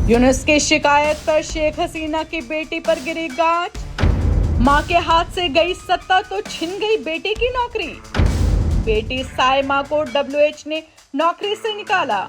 यूनुस की शिकायत पर शेख हसीना की बेटी पर गिरी गाज। मां के हाथ से गई सत्ता तो छिन गई बेटी की नौकरी। बेटी साइमा को डब्ल्यूएच ने नौकरी से निकाला।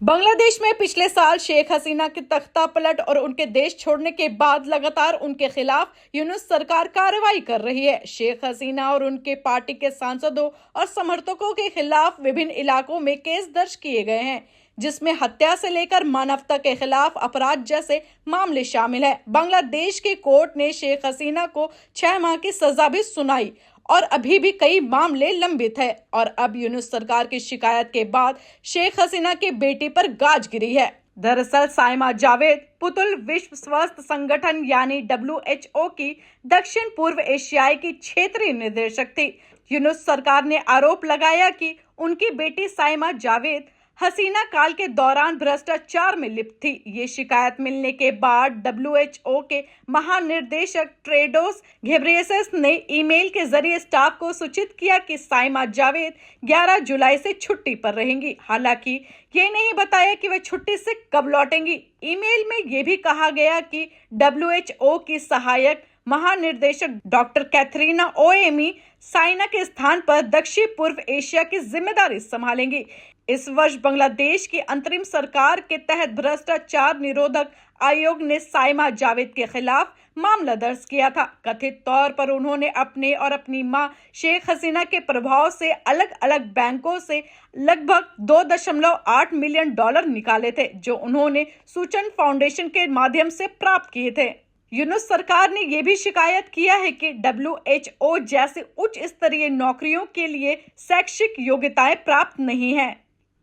बांग्लादेश में पिछले साल शेख हसीना की तख्ता पलट और उनके देश छोड़ने के बाद लगातार उनके खिलाफ यूनुस सरकार कार्रवाई कर रही है। शेख हसीना और उनके पार्टी के सांसदों और समर्थकों के खिलाफ विभिन्न इलाकों में केस दर्ज किए गए हैं, जिसमें हत्या से लेकर मानवता के खिलाफ अपराध जैसे मामले शामिल है। बांग्लादेश की कोर्ट ने शेख हसीना को 6 माह की सजा भी सुनाई और अभी भी कई मामले लंबित है। और अब यूनुस सरकार की शिकायत के बाद शेख हसीना की बेटी पर गाज गिरी है। दरअसल साइमा जावेद पुतुल विश्व स्वास्थ्य संगठन यानी WHO की दक्षिण पूर्व एशियाई की क्षेत्रीय निदेशक थी। यूनुस सरकार ने आरोप लगाया कि उनकी बेटी साइमा जावेद हसीना काल के दौरान भ्रष्टाचार में लिप्त थी। ये शिकायत मिलने के बाद WHO के महानिर्देशक टेड्रोस घेब्रेयेसस ने ईमेल के जरिए स्टाफ को सूचित किया कि साइमा जावेद 11 जुलाई से छुट्टी पर रहेंगी। हालांकि ये नहीं बताया कि वे छुट्टी से कब लौटेंगी। ईमेल में ये भी कहा गया कि WHO की सहायक महानिर्देशक डॉक्टर कैथरीना ओएमी साइना के स्थान पर दक्षिण पूर्व एशिया की जिम्मेदारी संभालेंगी। इस वर्ष बांग्लादेश की अंतरिम सरकार के तहत भ्रष्टाचार निरोधक आयोग ने साइमा जावेद के खिलाफ मामला दर्ज किया था। कथित तौर पर उन्होंने अपने और अपनी मां शेख हसीना के प्रभाव से अलग अलग बैंकों से लगभग $2.8 मिलियन निकाले थे, जो उन्होंने सूचन फाउंडेशन के माध्यम से प्राप्त किए थे। यूनुस सरकार ने यह भी शिकायत किया है कि WHO जैसे उच्च स्तरीय नौकरियों के लिए शैक्षिक योग्यताएं प्राप्त नहीं है।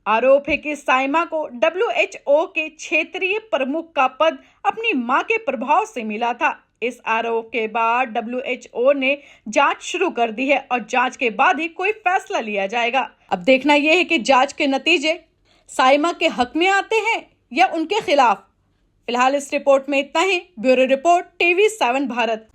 आरोप है कि साइमा को WHO के क्षेत्रीय प्रमुख का पद अपनी मां के प्रभाव से मिला था। इस आरोप के बाद WHO ने जांच शुरू कर दी है और जांच के बाद ही कोई फैसला लिया जाएगा। अब देखना यह है कि जांच के नतीजे साइमा के हक में आते हैं या उनके खिलाफ। फिलहाल इस रिपोर्ट में इतना ही। Bureau report TV7 Bharat.